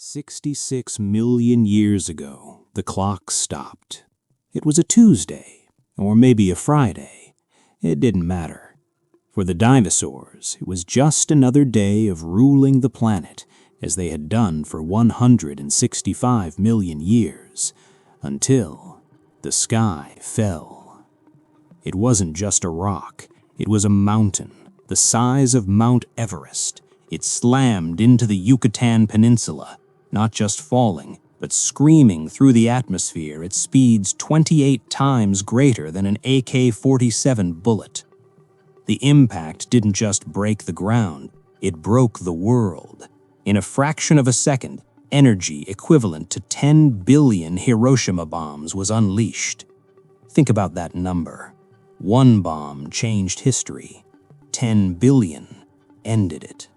66 million years ago, the clock stopped. It was a Tuesday, or maybe a Friday. It didn't matter. For the dinosaurs, it was just another day of ruling the planet, as they had done for 165 million years, until the sky fell. It wasn't just a rock, it was a mountain, the size of Mount Everest. It slammed into the Yucatan Peninsula, not just falling, but screaming through the atmosphere at speeds 28 times greater than an AK-47 bullet. The impact didn't just break the ground, it broke the world. In a fraction of a second, energy equivalent to 10 billion Hiroshima bombs was unleashed. Think about that number. One bomb changed history. 10 billion ended it.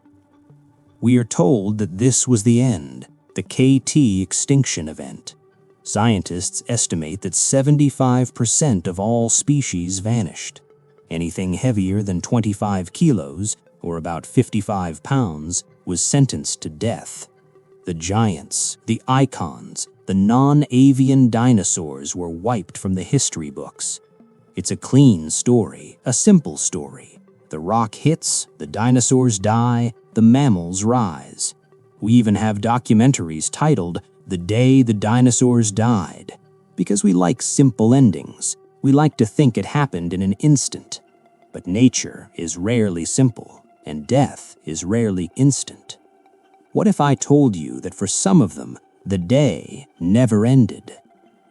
We are told that this was the end, the KT extinction event. Scientists estimate that 75% of all species vanished. Anything heavier than 25 kilos, or about 55 pounds, was sentenced to death. The giants, the icons, the non-avian dinosaurs were wiped from the history books. It's a clean story, a simple story. The rock hits, the dinosaurs die, the mammals rise. We even have documentaries titled "The Day the Dinosaurs Died," because we like simple endings. We like to think it happened in an instant. But nature is rarely simple, and death is rarely instant. What if I told you that for some of them, the day never ended?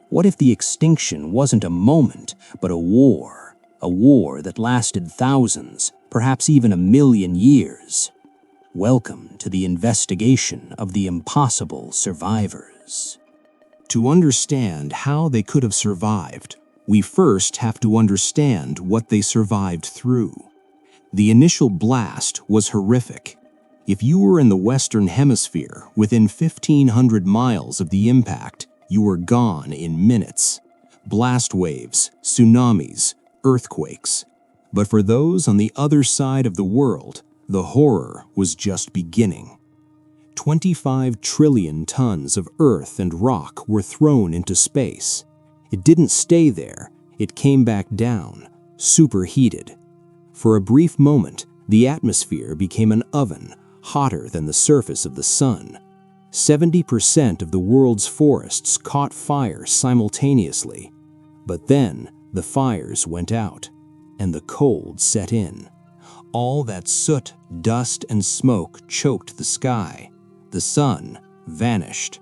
What if the extinction wasn't a moment, but a war that lasted thousands, perhaps even a million years? Welcome to the investigation of the impossible survivors. To understand how they could have survived, we first have to understand what they survived through. The initial blast was horrific. If you were in the Western Hemisphere within 1,500 miles of the impact, you were gone in minutes. Blast waves, tsunamis, earthquakes. But for those on the other side of the world, the horror was just beginning. 25 trillion tons of earth and rock were thrown into space. It didn't stay there, it came back down, superheated. For a brief moment, the atmosphere became an oven, hotter than the surface of the sun. 70% of the world's forests caught fire simultaneously. But then, the fires went out, and the cold set in. All that soot, dust, and smoke choked the sky. The sun vanished.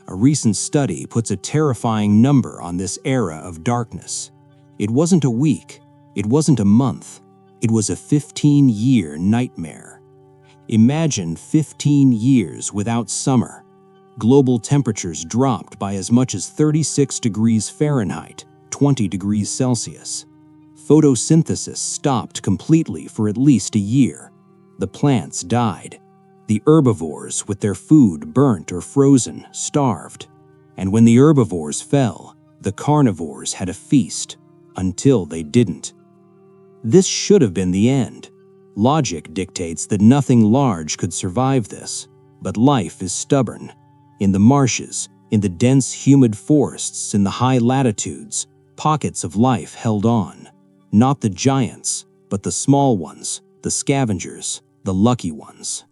A recent study puts a terrifying number on this era of darkness. It wasn't a week, it wasn't a month, it was a 15-year nightmare. Imagine 15 years without summer. Global temperatures dropped by as much as 36 degrees Fahrenheit, 20 degrees Celsius. Photosynthesis stopped completely for at least a year. The plants died. The herbivores, with their food burnt or frozen, starved. And when the herbivores fell, the carnivores had a feast, until they didn't. This should have been the end. Logic dictates that nothing large could survive this, but life is stubborn. In the marshes, in the dense, humid forests, in the high latitudes, pockets of life held on. Not the giants, but the small ones, the scavengers, the lucky ones.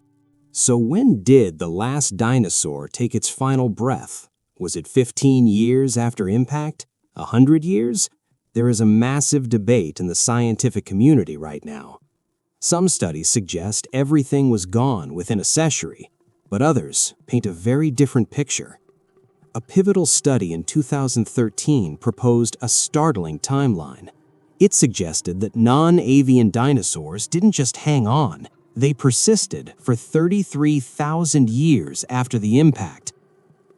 So when did the last dinosaur take its final breath? Was it 15 years after impact? 100 years? There is a massive debate in the scientific community right now. Some studies suggest everything was gone within a century, but others paint a very different picture. A pivotal study in 2013 proposed a startling timeline. It suggested that non-avian dinosaurs didn't just hang on, they persisted for 33,000 years after the impact.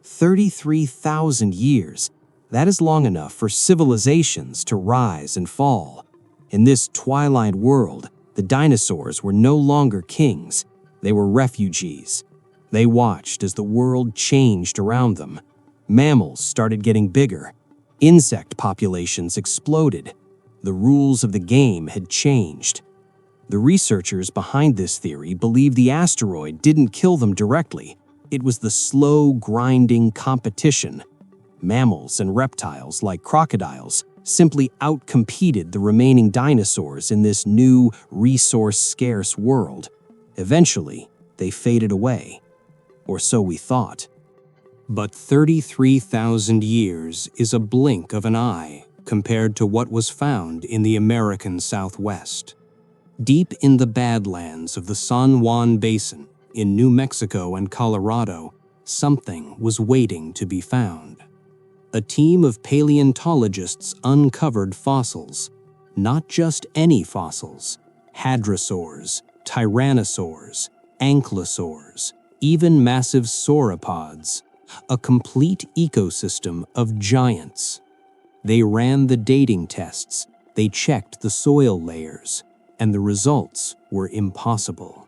33,000 years. That is long enough for civilizations to rise and fall. In this twilight world, the dinosaurs were no longer kings, they were refugees. They watched as the world changed around them. Mammals started getting bigger. Insect populations exploded. The rules of the game had changed. The researchers behind this theory believe the asteroid didn't kill them directly, It was the slow, grinding competition. Mammals and reptiles, like crocodiles, simply outcompeted the remaining dinosaurs in this new, resource-scarce world. Eventually, they faded away. Or so we thought. But 33,000 years is a blink of an eye compared to what was found in the American Southwest. Deep in the Badlands of the San Juan Basin, in New Mexico and Colorado, something was waiting to be found. A team of paleontologists uncovered fossils, not just any fossils, hadrosaurs, tyrannosaurs, ankylosaurs, even massive sauropods, a complete ecosystem of giants. They ran the dating tests, they checked the soil layers, and the results were impossible.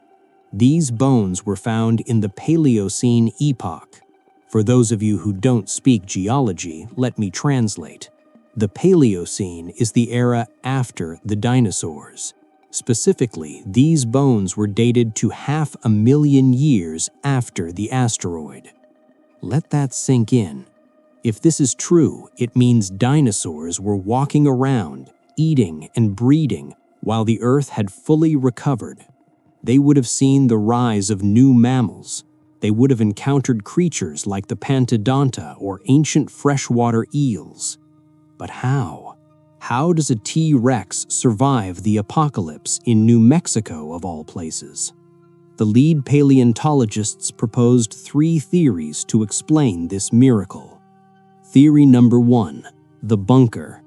These bones were found in the Paleocene epoch. For those of you who don't speak geology, let me translate. The Paleocene is the era after the dinosaurs. Specifically, these bones were dated to 500,000 years after the asteroid. Let that sink in. If this is true, it means dinosaurs were walking around, eating and breeding, while the Earth had fully recovered. They would have seen the rise of new mammals. They would have encountered creatures like the pantodonta or ancient freshwater eels. But how? How does a T-Rex survive the apocalypse in New Mexico, of all places? The lead paleontologists proposed 3 theories to explain this miracle. Theory number 1, the bunker.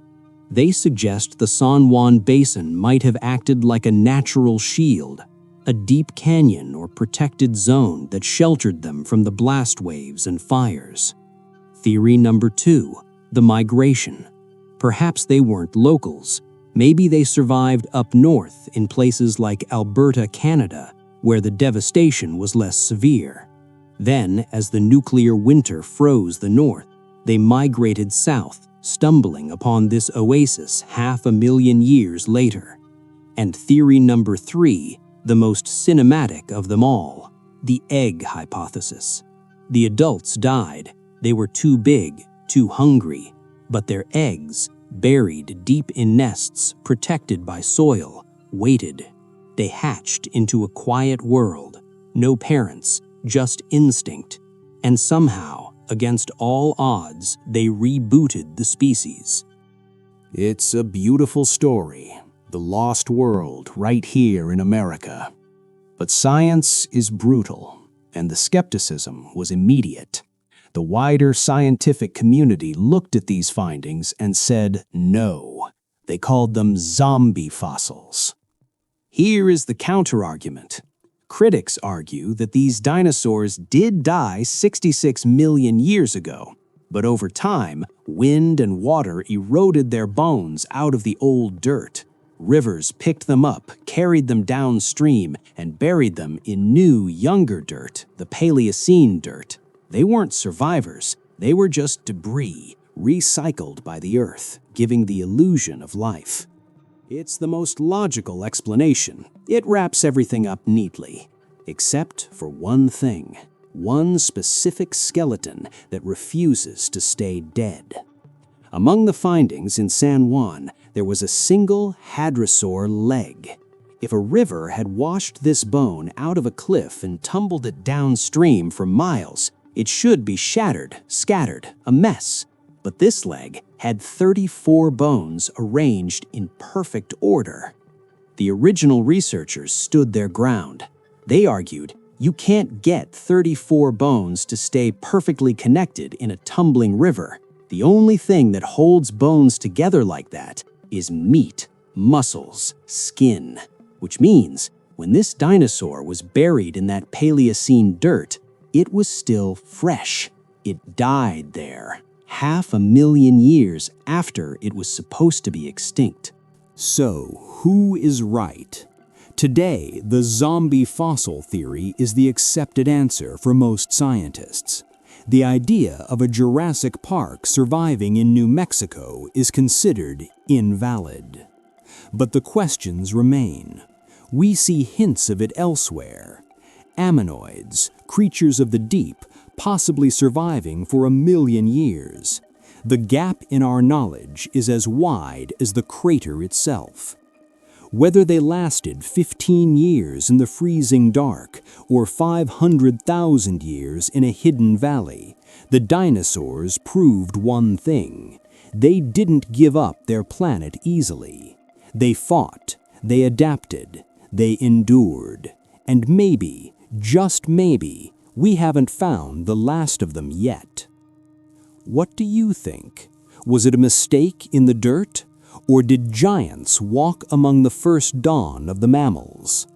They suggest the San Juan Basin might have acted like a natural shield, a deep canyon or protected zone that sheltered them from the blast waves and fires. Theory number 2, the migration. Perhaps they weren't locals. Maybe they survived up north in places like Alberta, Canada, where the devastation was less severe. Then, as the nuclear winter froze the north, they migrated south, stumbling upon this oasis 500,000 years later. And theory number 3, the most cinematic of them all, the egg hypothesis. The adults died. They were too big, too hungry, but their eggs, buried deep in nests protected by soil, waited. They hatched into a quiet world, no parents, just instinct, and somehow, against all odds, they rebooted the species. It's a beautiful story, the lost world right here in America. But science is brutal, and the skepticism was immediate. The wider scientific community looked at these findings and said no. They called them zombie fossils. Here is the counterargument. Critics argue that these dinosaurs did die 66 million years ago, but over time, wind and water eroded their bones out of the old dirt. Rivers picked them up, carried them downstream, and buried them in new, younger dirt, the Paleocene dirt. They weren't survivors, they were just debris, recycled by the Earth, giving the illusion of life. It's the most logical explanation. It wraps everything up neatly, except for one thing, one specific skeleton that refuses to stay dead. Among the findings in San Juan, there was a single hadrosaur leg. If a river had washed this bone out of a cliff and tumbled it downstream for miles, it should be shattered, scattered, a mess. But this leg had 34 bones arranged in perfect order. The original researchers stood their ground. They argued, you can't get 34 bones to stay perfectly connected in a tumbling river. The only thing that holds bones together like that is meat, muscles, skin. Which means, when this dinosaur was buried in that Paleocene dirt, it was still fresh. It died there, 500,000 years after it was supposed to be extinct. So, who is right? Today, the zombie fossil theory is the accepted answer for most scientists. The idea of a Jurassic Park surviving in New Mexico is considered invalid. But the questions remain. We see hints of it elsewhere. Ammonoids, creatures of the deep, possibly surviving for 1,000,000 years. The gap in our knowledge is as wide as the crater itself. Whether they lasted 15 years in the freezing dark or 500,000 years in a hidden valley, the dinosaurs proved one thing: they didn't give up their planet easily. They fought, they adapted, they endured, and maybe, just maybe, we haven't found the last of them yet. What do you think? Was it a mistake in the dirt? Or did giants walk among the first dawn of the mammals?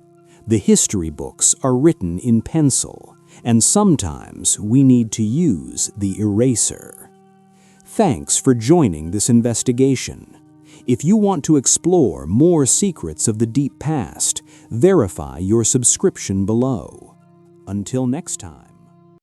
The history books are written in pencil, and sometimes we need to use the eraser. Thanks for joining this investigation. If you want to explore more secrets of the deep past, verify your subscription below. Until next time.